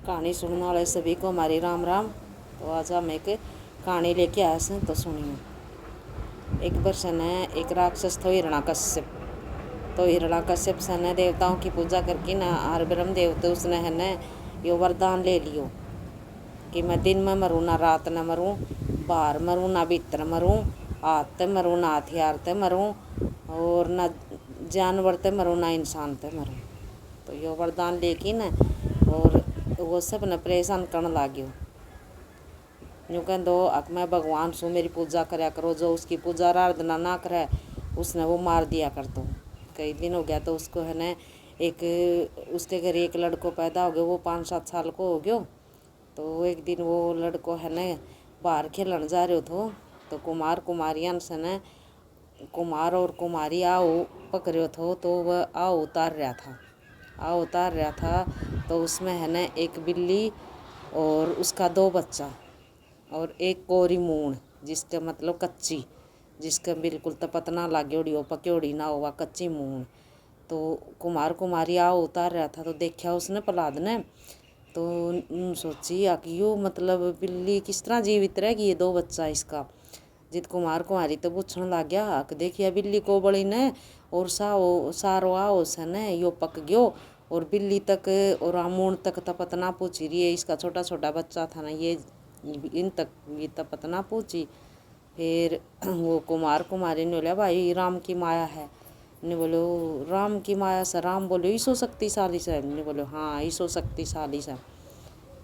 कहानी सुनने वाले सभी को हमारी राम राम। तो आज हम एक कहानी लेके आए हैं, तो सुनिए। एक वर्षन है, एक राक्षस था हिरण्यकश्यप। तो हिरण्यकश्यप से ने देवताओं की पूजा करके ना हर ब्रह्म देवता उसने है न यो वरदान ले लियो कि मैं दिन में मरूँ ना रात न मरूँ, बाहर मरूँ ना भीतर मरूँ, हाथ ते मरूँ ना हथियार ते मरूँ, और ना जानवर ते मरूँ ना इंसान ते मरूँ। तो यो वरदान लेके न और वो सब ने परेशान करने लाग्यो। यूँ कह दो अक मैं भगवान सु, मेरी पूजा करया करो। जो उसकी पूजा आराधना ना करे उसने वो मार दिया कर। तो कई दिन हो गया तो उसको है न एक उसके घर एक लड़को पैदा हो गया। वो 5-7 साल को हो गयो। तो एक दिन वो लड़को है न बाहर खेलन जा रहे थो। तो कुमार कुमारियान से न कुमार और कुमारी आओ पकड़ो थो। तो वह आओ उतार रहा था। तो उसमें है न एक बिल्ली और उसका 2 बच्चा और एक कोरी मूण, जिसका मतलब कच्ची, जिसका बिल्कुल तपत ना लागेड़ी हो, पक्योड़ी ना हो, कच्ची मूण। तो कुमार कुमारी आओ उतार रहा था। तो देखा उसने प्रहलाद ने। तो सोची कि यो मतलब बिल्ली किस तरह जीवित रहेगी, ये 2 बच्चा इसका। जित कुमार कुमारी तो पूछने लग गया कि देखिए बिल्ली को बड़ी ने और सारो आओ से न यो पक गयो और बिल्ली तक और आमूण तक तपत ना पूछी रही है। इसका छोटा छोटा बच्चा था ना, ये इन तक ये तपत ना पूछी। फिर वो कुमार कुमारी ने बोला भाई राम की माया है। ने बोलो राम की माया से, राम बोलो ईसो शक्तिशाली से। ने बोलो हाँ ईसो शक्तिशाली से।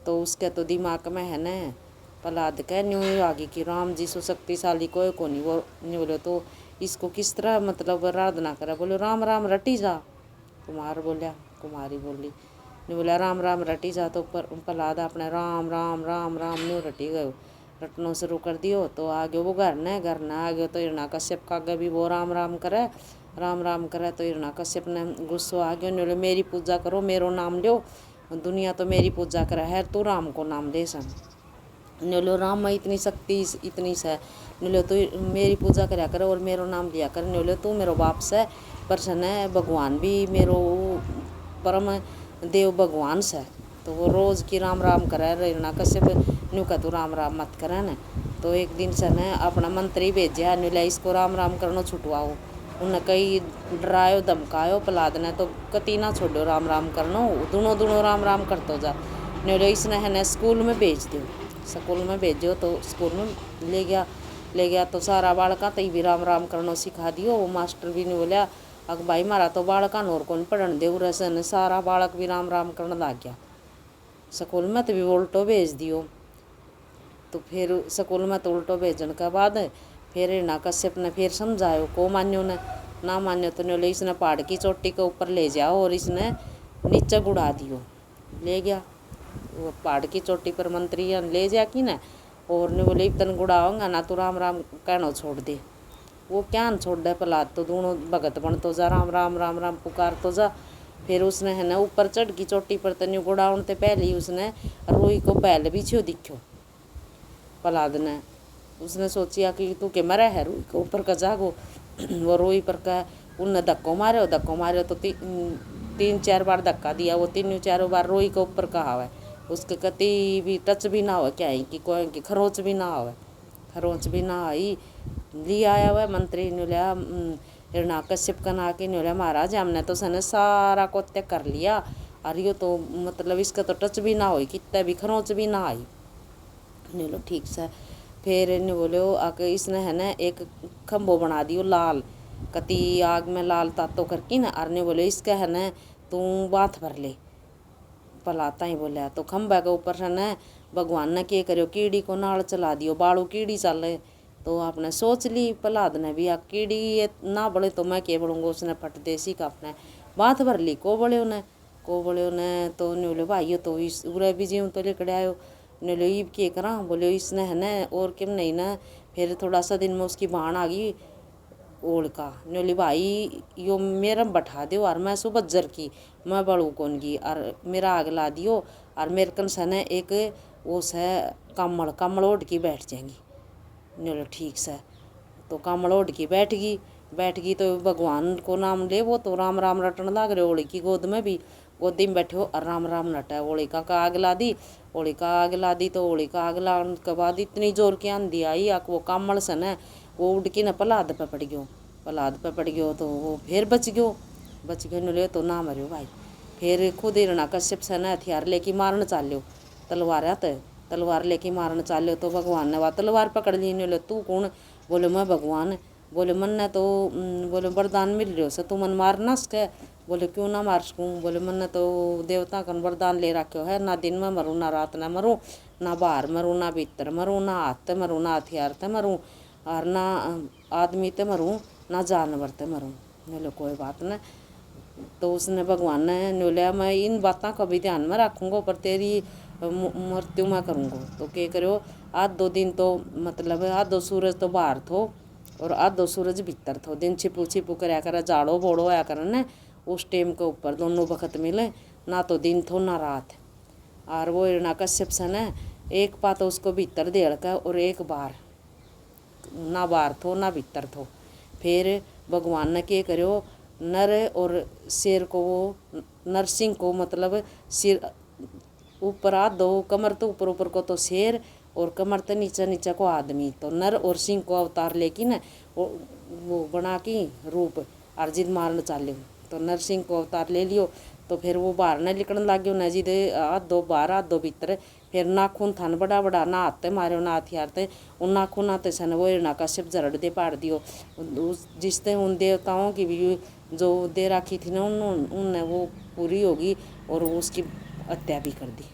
तो उसके तो दिमाग में है न प्रहलाद कह न्यू आगे कि राम जी सो शक्तिशाली कोई को नहीं। वो नहीं बोले तो इसको किस तरह मतलब आराधना करे। बोलो राम राम रटी जा। कुमारी बोली ने बोला राम राम रटी जा। तो प्रहलाद अपने राम राम राम राम न्यू रटी गयो, रटना शुरू कर दियो। तो आ गयो वो घर न आ गयो। तो हिरण्यकश्यप का आगे भी वो राम राम करे। तो हिरण्यकश्यप ने गुस्सो आ गयो। ने बोले मेरी पूजा करो, मेरो नाम लो, दुनिया तो मेरी पूजा करे है, तू राम को नाम ले सन। लो राम में इतनी शक्ति इतनी से लो तो मेरी पूजा करया कर और मेरो नाम लिया कर। लो तू मेरो बाप से प्रसन्न है, भगवान भी मेरो परम देव भगवान से। तो वो रोज की राम राम करे। हिरण्यकश्यप न्यू का तू राम राम मत करे न। तो एक दिन से न अपना मंत्री भेजा न्यूला इसको राम राम करनो छुटवाओ। उन्हें कई डरायो धमकायो प्रहलाद ने तो कति ना छोड़ो राम राम करनो, दोनों राम राम करतो जा। न्यूलो इसने है न स्कूल में भेज दो। स्कूल में भेजो तो स्कूल में ले गया तो सारा बालका तई भी राम राम करनो सिखा दियो। वो मास्टर भी ने बोलिया अग भाई मारा तो बालका और कौन पढ़न दे रसन। सारा बालक भी राम राम करने लग गया। स्कूल में तो भी उल्टो भेज दियो। तो फिर स्कूल में तो उल्टो भेजने के बाद फिर हिरण्यकश्यप ने फिर समझायो को मान्यो ने ना मान्यो। तो ने इसने पहाड़ की चोटी के ऊपर ले जाओ और इसने नीचे गुड़ा दियो। ले गया वो पहाड़ की चोटी पर मंत्री ले जा कि न और ने बोले इतन गुड़ाओगा ना तो राम राम कहना छोड़ दे। वो क्या न छोड़ दे प्रहलाद तो दोनों भगत बन तो जा, राम राम राम राम पुकार तो जा। फिर उसने है ना ऊपर चढ़ की चोटी पर तन्यू गुड़ाउन ते पहले ही उसने रोई को बैल भी छियो दिखो प्रहलाद ने। उसने सोचिया कि तू के मरे है रोई के ऊपर का जागो। वो रोई पर का उनने धक्को मारे तो 3-4 बार धक्का दिया। वो 3-4 बार रोई के ऊपर का आवे, उसके कति भी टच भी ना हो क्या है कि कोई की खरोच भी ना आई। लिया आया हुआ मंत्री ने लिया हिरण्यकश्यप का ना के ने महाराज हमने तो सने सारा को त्याग कर लिया और यो तो मतलब इसका तो टच भी ना हो, कितना भी खरोच भी ना आई। ने लो ठीक से फिर ने बोलो आके इसने है ना एक खम्भो बना दियो लाल, कति आग में लाल तातो करके ना। और ने बोले इसका है ना तू बात भर ले। पलाता ही बोला तो खम्भा के ऊपर से न भगवान ने क्या करो कीड़ी को नाल चला दियो, बाड़ू कीड़ी चले। तो आपने सोच ली प्रहलाद ने भी कीड़ी ये ना बड़े तो मैं क्या बढ़ूंगा। उसने फट देसी का अपने बात भर ली को बड़े उन्हें तो ने बोले भाई तो इस उरे भी जीव तो लेकर आयो। ने लो ये क्या करा। बोले इसने है न और क्यों नहीं ना। फिर थोड़ा सा दिन में उसकी बाण आ गई ओढ़ का। बोली भाई यो मेरा बैठा दो और मैं सुबह जर की मैं बड़ू कौन की और मेरा आग ला दियो और मेरे कन सने एक वो से कमल ओढ़ की बैठ जाएंगी। बोलो ठीक से। तो कमल ओढ़ की बैठ गई तो भगवान को नाम ले वो तो राम राम रटन लाग रहे ओढ़ की गोद में भी। गोदी में बैठे हो और राम राम नटा होलिका का आग ला दी। होलिका आग ला दी तो होलिका आग लाने के बाद इतनी जोर की आंधी आई आ वो कामड़ सन है वो उड़ के न पलाद पे पड़ गयो। पलाद पे पड़ गयो तो वो फिर बच गयो ले तो ना मरियो भाई। फिर खुद हिरण्यकश्यप सन हथियार लेके मारन चाल्यो तलवार लेके मारन चाल्यो तो भगवान ने वह तलवार पकड़ ली। ले तू कौन? बोले मैं भगवान। बोले मन ने तो बोले वरदान मिल रहा से तू मन मार ना सके। बोले क्यों ना मार सकूँ? बोले मन तो देवता का वरदान ले रखो है, ना दिन में मरूँ ना रात न मरूँ, ना बाहर मरूँ ना भीतर मरूँ, ना हाथ ते मरूँ ना हथियार ते मरूँ, और ना आदमी ते मरूँ ना जानवर ते मरूँ। बोले कोई बात न। तो उसने भगवान ने बोलिया मैं इन बातों का भी ध्यान में रखूँगा पर तेरी मृत्यु मैं करूँगा। तो क्या करो आधो दिन तो मतलब आधो सूरज तो बाहर थो और आधो सूरज भीतर थो। दिन छिपू कराया करे जाड़ो बोड़ो आया करे न उस टाइम के ऊपर दोनों वक्त मिले, ना तो दिन थो ना रात। और वो हिरण्यकश्यप सन एक पात उसको भीतर देड़ का और एक बार ना बाहर थो ना भीतर थो। फिर भगवान ने क्या करो नर और शेर को वो नरसिंह को मतलब सिर ऊपर हाथ दो कमर तो ऊपर को तो शेर और कमर तो नीचे को आदमी। तो नर और सिंह को अवतार लेके न वो बना की रूप अर्जित मारन चाल्यो। तो नरसिंह को अवतार ले लियो तो फिर वो बाहर न निकलने लग गयो न जी दे हाथ दो बाहर हाथ दो भीतर। फिर नाखून थान बड़ा बड़ा ना हाथ मारो ना हथियार थे उन नाखूना ते सन वो हिरण्यकश्यप जरड़ दे पाड़ दियो। जिसते उन देवताओं की भी जो दे राखी थी ना उनने वो पूरी होगी और उसकी हत्या भी कर दी।